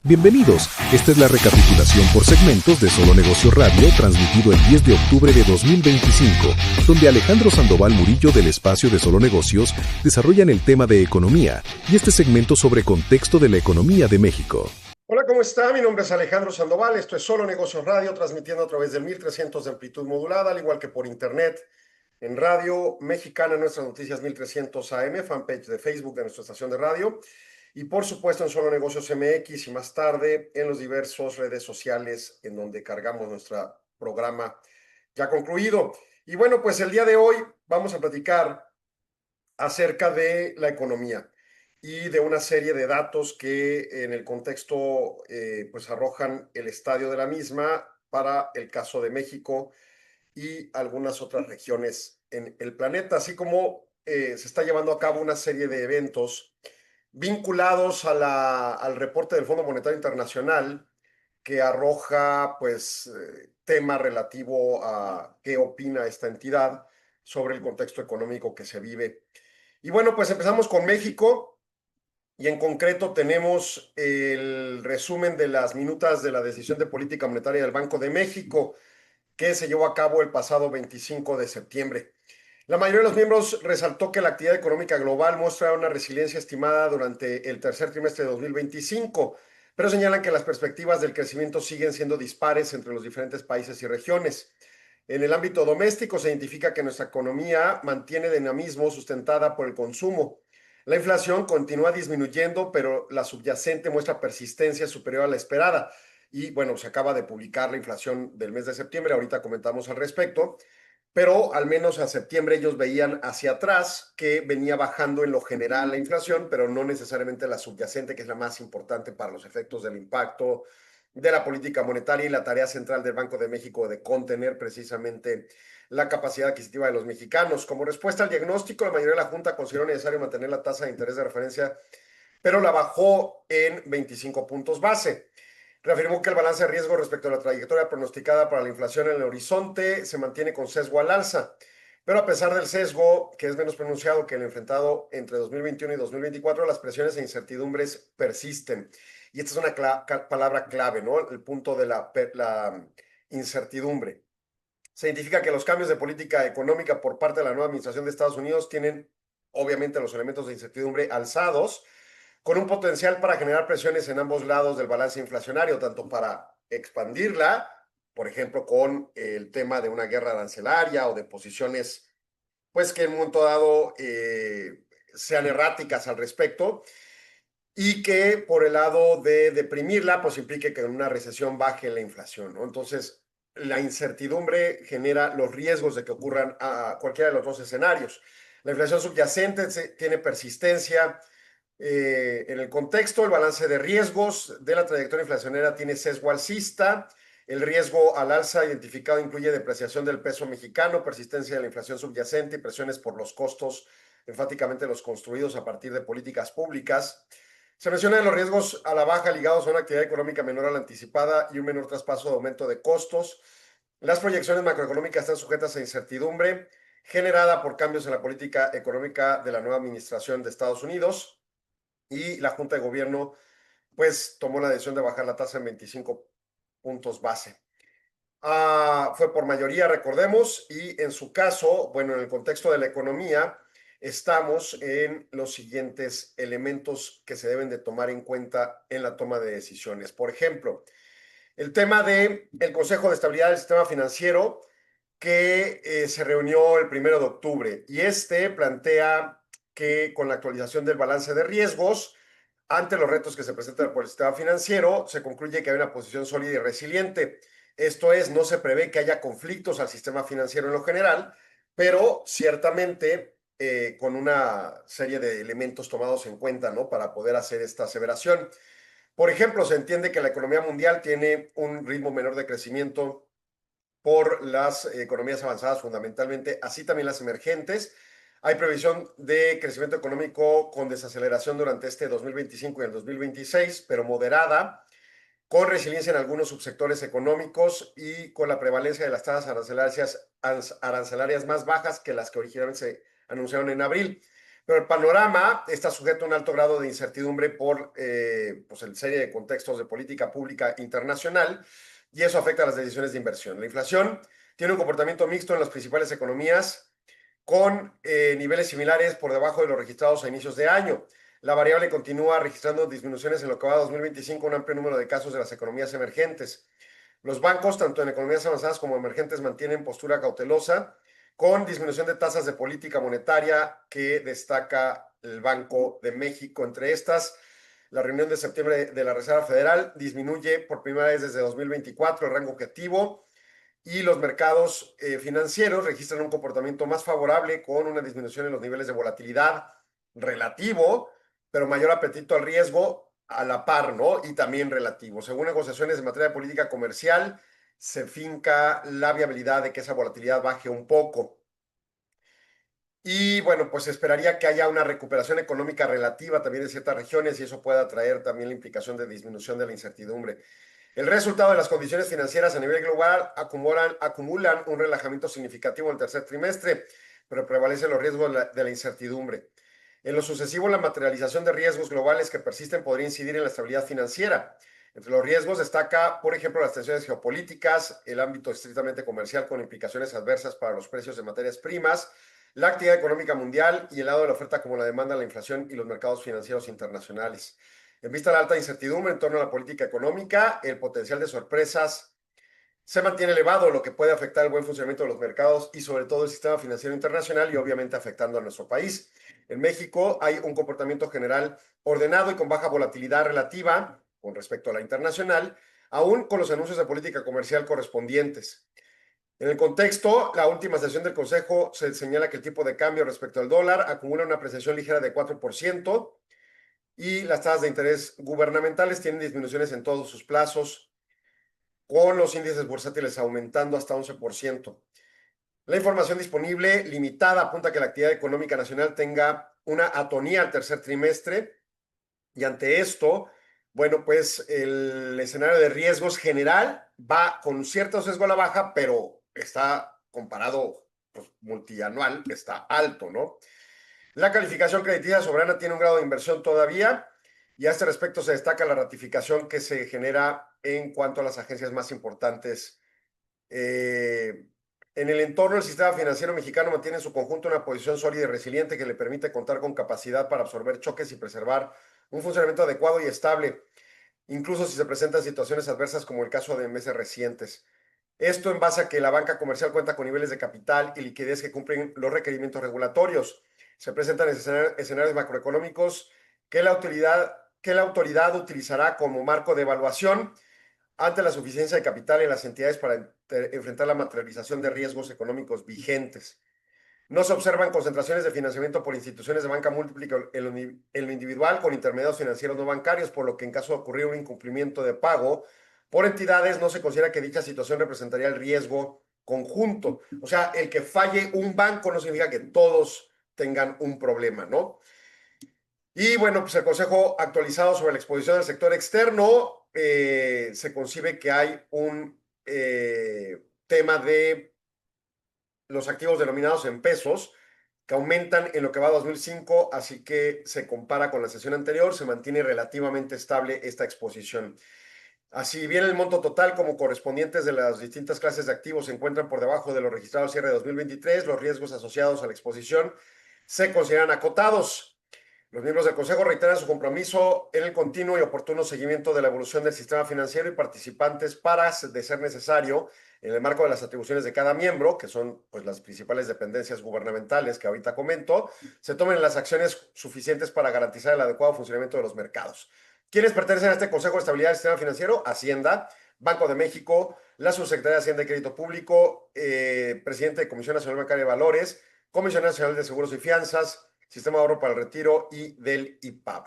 Bienvenidos, esta es la recapitulación por segmentos de Solo Negocios Radio, transmitido el 10 de octubre de 2025, donde Alejandro Sandoval Murillo del espacio de Solo Negocios desarrollan el tema de economía y este segmento sobre contexto de la economía de México. Hola, ¿cómo está? Mi nombre es Alejandro Sandoval, esto es Solo Negocios Radio, transmitiendo a través del 1300 de amplitud modulada, al igual que por internet, en Radio Mexicana, Nuestras Noticias 1300 AM, fanpage de Facebook de nuestra estación de radio, y por supuesto en Solo Negocios MX y más tarde en los diversos redes sociales en donde cargamos nuestro programa ya concluido. Y bueno, pues el día de hoy vamos a platicar acerca de la economía y de una serie de datos que en el contexto pues arrojan el estadio de la misma para el caso de México y algunas otras regiones en el planeta, así como se está llevando a cabo una serie de eventos vinculados al reporte del Fondo Monetario Internacional que arroja pues tema relativo a qué opina esta entidad sobre el contexto económico que se vive. Y bueno, pues empezamos con México y en concreto tenemos el resumen de las minutas de la decisión de política monetaria del Banco de México que se llevó a cabo el pasado 25 de septiembre. La mayoría de los miembros resaltó que la actividad económica global muestra una resiliencia estimada durante el tercer trimestre de 2025, pero señalan que las perspectivas del crecimiento siguen siendo dispares entre los diferentes países y regiones. En el ámbito doméstico se identifica que nuestra economía mantiene dinamismo sustentada por el consumo. La inflación continúa disminuyendo, pero la subyacente muestra persistencia superior a la esperada. Y bueno, se acaba de publicar la inflación del mes de septiembre, ahorita comentamos al respecto, pero al menos a septiembre ellos veían hacia atrás que venía bajando en lo general la inflación, pero no necesariamente la subyacente, que es la más importante para los efectos del impacto de la política monetaria y la tarea central del Banco de México de contener precisamente la capacidad adquisitiva de los mexicanos. Como respuesta al diagnóstico, la mayoría de la Junta consideró necesario mantener la tasa de interés de referencia, pero la bajó en 25 puntos base. Reafirmó que el balance de riesgo respecto a la trayectoria pronosticada para la inflación en el horizonte se mantiene con sesgo al alza, pero a pesar del sesgo, que es menos pronunciado que el enfrentado entre 2021 y 2024, las presiones e incertidumbres persisten. Y esta es una palabra clave, ¿no? El punto de la incertidumbre. Se identifica que los cambios de política económica por parte de la nueva administración de Estados Unidos tienen, obviamente, los elementos de incertidumbre alzados, con un potencial para generar presiones en ambos lados del balance inflacionario, tanto para expandirla, por ejemplo, con el tema de una guerra arancelaria o de posiciones, pues que en un momento dado sean erráticas al respecto, y que por el lado de deprimirla, pues implique que en una recesión baje la inflación, ¿no? Entonces, la incertidumbre genera los riesgos de que ocurran a cualquiera de los dos escenarios. La inflación subyacente tiene persistencia, en el contexto, el balance de riesgos de la trayectoria inflacionaria tiene sesgo alcista. El riesgo al alza identificado incluye depreciación del peso mexicano, persistencia de la inflación subyacente y presiones por los costos, enfáticamente los construidos a partir de políticas públicas. Se mencionan los riesgos a la baja ligados a una actividad económica menor a la anticipada y un menor traspaso de aumento de costos. Las proyecciones macroeconómicas están sujetas a incertidumbre generada por cambios en la política económica de la nueva administración de Estados Unidos, y la Junta de Gobierno pues tomó la decisión de bajar la tasa en 25 puntos base. Fue por mayoría, recordemos, y en su caso, bueno, en el contexto de la economía, estamos en los siguientes elementos que se deben de tomar en cuenta en la toma de decisiones. Por ejemplo, el tema del Consejo de Estabilidad del Sistema Financiero, que se reunió el 1 de octubre, y este plantea que con la actualización del balance de riesgos, ante los retos que se presentan por el sistema financiero, se concluye que hay una posición sólida y resiliente. Esto es, no se prevé que haya conflictos al sistema financiero en lo general, pero ciertamente con una serie de elementos tomados en cuenta, ¿no? Para poder hacer esta aseveración. Por ejemplo, se entiende que la economía mundial tiene un ritmo menor de crecimiento por las economías avanzadas fundamentalmente, así también las emergentes. Hay previsión de crecimiento económico con desaceleración durante este 2025 y el 2026, pero moderada, con resiliencia en algunos subsectores económicos y con la prevalencia de las tasas arancelarias más bajas que las que originalmente se anunciaron en abril. pero el panorama está sujeto a un alto grado de incertidumbre por pues el serie de contextos de política pública internacional, y eso afecta a las decisiones de inversión. La inflación tiene un comportamiento mixto en las principales economías, con niveles similares por debajo de los registrados a inicios de año. La variable continúa registrando disminuciones en lo que va a 2025, un amplio número de casos de las economías emergentes. Los bancos, tanto en economías avanzadas como emergentes, mantienen postura cautelosa, con disminución de tasas de política monetaria que destaca el Banco de México. Entre estas, la reunión de septiembre de la Reserva Federal disminuye por primera vez desde 2024 el rango objetivo, y los mercados financieros registran un comportamiento más favorable, con una disminución en los niveles de volatilidad relativo, pero mayor apetito al riesgo a la par, ¿no? Y también relativo. Según negociaciones en materia de política comercial, se finca la viabilidad de que esa volatilidad baje un poco. Y bueno, pues esperaría que haya una recuperación económica relativa también en ciertas regiones, y eso pueda traer también la implicación de disminución de la incertidumbre. El resultado de las condiciones financieras a nivel global acumulan un relajamiento significativo en el tercer trimestre, pero prevalecen los riesgos de la incertidumbre. En lo sucesivo, la materialización de riesgos globales que persisten podría incidir en la estabilidad financiera. Entre los riesgos destaca, por ejemplo, las tensiones geopolíticas, el ámbito estrictamente comercial con implicaciones adversas para los precios de materias primas, la actividad económica mundial y el lado de la oferta como la demanda, la inflación y los mercados financieros internacionales. En vista de la alta incertidumbre en torno a la política económica, el potencial de sorpresas se mantiene elevado, lo que puede afectar el buen funcionamiento de los mercados y sobre todo el sistema financiero internacional, y obviamente afectando a nuestro país. En México hay un comportamiento general ordenado y con baja volatilidad relativa con respecto a la internacional, aún con los anuncios de política comercial correspondientes. En el contexto, la última sesión del Consejo se señala que el tipo de cambio respecto al dólar acumula una apreciación ligera de 4%, y las tasas de interés gubernamentales tienen disminuciones en todos sus plazos, con los índices bursátiles aumentando hasta 11%. La información disponible limitada apunta a que la actividad económica nacional tenga una atonía al tercer trimestre, y ante esto, bueno, pues el escenario de riesgos general va con cierto sesgo a la baja, pero está comparado, pues, multianual, está alto, ¿no? La calificación crediticia soberana tiene un grado de inversión todavía, y a este respecto se destaca la ratificación que se genera en cuanto a las agencias más importantes. En el entorno, el sistema financiero mexicano mantiene en su conjunto una posición sólida y resiliente que le permite contar con capacidad para absorber choques y preservar un funcionamiento adecuado y estable, incluso si se presentan situaciones adversas como el caso de meses recientes. Esto en base a que la banca comercial cuenta con niveles de capital y liquidez que cumplen los requerimientos regulatorios. Se presentan escenarios macroeconómicos que la autoridad utilizará como marco de evaluación ante la suficiencia de capital en las entidades para enfrentar la materialización de riesgos económicos vigentes. No se observan concentraciones de financiamiento por instituciones de banca múltiple en lo individual con intermediarios financieros no bancarios, por lo que en caso de ocurrir un incumplimiento de pago por entidades, no se considera que dicha situación representaría el riesgo conjunto. O sea, el que falle un banco no significa que todos tengan un problema, ¿no? Y bueno, pues el consejo actualizado sobre la exposición del sector externo, se concibe que hay un tema de los activos denominados en pesos que aumentan en lo que va a 2005, así que se compara con la sesión anterior, se mantiene relativamente estable esta exposición. Así bien el monto total como correspondientes de las distintas clases de activos se encuentran por debajo de lo registrado al cierre de 2023, los riesgos asociados a la exposición se consideran acotados. Los miembros del Consejo reiteran su compromiso en el continuo y oportuno seguimiento de la evolución del sistema financiero y participantes para, de ser necesario, en el marco de las atribuciones de cada miembro, que son pues las principales dependencias gubernamentales que ahorita comento, se tomen las acciones suficientes para garantizar el adecuado funcionamiento de los mercados. ¿Quiénes pertenecen a este Consejo de Estabilidad del Sistema Financiero? Hacienda, Banco de México, la Subsecretaría de Hacienda y Crédito Público, presidente de Comisión Nacional Bancaria de Valores, Comisión Nacional de Seguros y Fianzas, Sistema de Ahorro para el Retiro y del IPAB.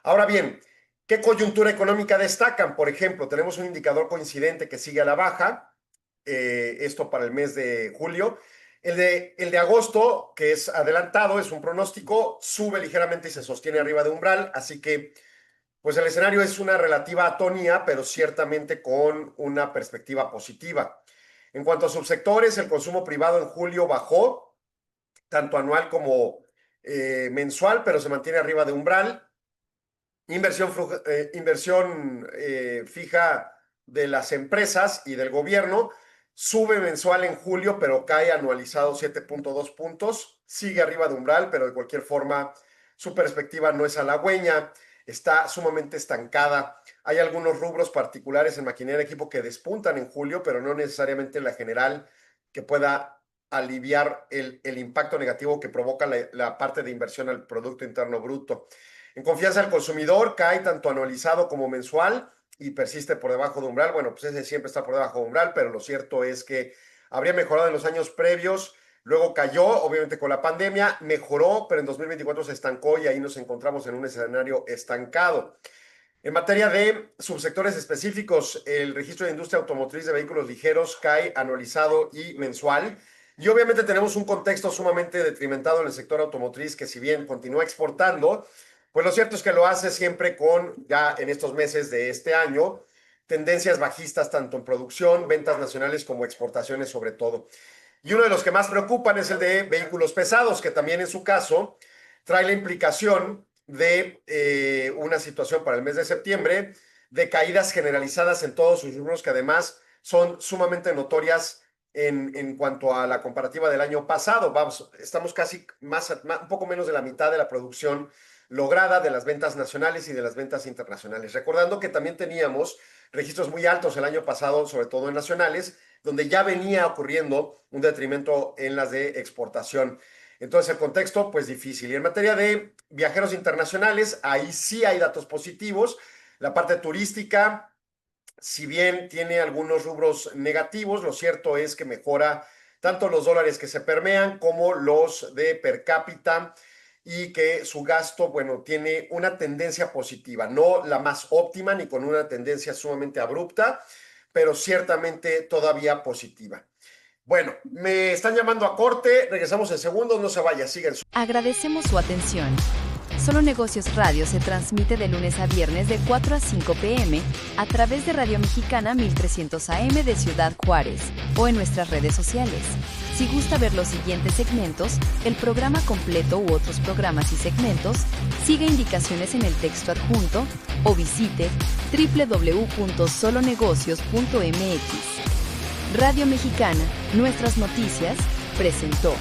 Ahora bien, ¿qué coyuntura económica destacan? Por ejemplo, tenemos un indicador coincidente que sigue a la baja, esto para el mes de julio. El de agosto, que es adelantado, es un pronóstico, sube ligeramente y se sostiene arriba de umbral, así que pues el escenario es una relativa atonía, pero ciertamente con una perspectiva positiva. En cuanto a subsectores, el consumo privado en julio bajó, tanto anual como mensual, pero se mantiene arriba de umbral. Inversión fija de las empresas y del gobierno sube mensual en julio, pero cae anualizado 7.2 puntos. Sigue arriba de umbral, pero de cualquier forma su perspectiva no es halagüeña. Está sumamente estancada. Hay algunos rubros particulares en maquinaria y equipo que despuntan en julio, pero no necesariamente la general que pueda aliviar el impacto negativo que provoca la parte de inversión al Producto Interno Bruto. En confianza del consumidor cae tanto anualizado como mensual y persiste por debajo de umbral. Bueno, pues ese siempre está por debajo de umbral, pero lo cierto es que habría mejorado en los años previos, luego cayó, obviamente con la pandemia, mejoró, pero en 2024 se estancó y ahí nos encontramos en un escenario estancado. En materia de subsectores específicos, el registro de industria automotriz de vehículos ligeros cae anualizado y mensual. Y obviamente tenemos un contexto sumamente detrimentado en el sector automotriz que si bien continúa exportando, pues lo cierto es que lo hace siempre con, ya en estos meses de este año, tendencias bajistas tanto en producción, ventas nacionales como exportaciones sobre todo. Y uno de los que más preocupan es el de vehículos pesados, que también en su caso trae la implicación de una situación para el mes de septiembre de caídas generalizadas en todos sus rubros que además son sumamente notorias en cuanto a la comparativa del año pasado. Estamos casi un poco menos de la mitad de la producción lograda de las ventas nacionales y de las ventas internacionales. Recordando que también teníamos registros muy altos el año pasado, sobre todo en nacionales, donde ya venía ocurriendo un detrimento en las de exportación. Entonces el contexto, pues difícil. Y en materia de viajeros internacionales, ahí sí hay datos positivos. La parte turística, si bien tiene algunos rubros negativos, lo cierto es que mejora tanto los dólares que se permean como los de per cápita y que su gasto, bueno, tiene una tendencia positiva, no la más óptima ni con una tendencia sumamente abrupta, pero ciertamente todavía positiva. Bueno, me están llamando a corte, regresamos en segundos, no se vaya, sigan. Agradecemos su atención. Solo Negocios Radio se transmite de lunes a viernes de 4 a 5 p.m. a través de Radio Mexicana 1300 AM de Ciudad Juárez o en nuestras redes sociales. Si gusta ver los siguientes segmentos, el programa completo u otros programas y segmentos, siga indicaciones en el texto adjunto o visite www.solonegocios.mx. Radio Mexicana, nuestras noticias, presentó.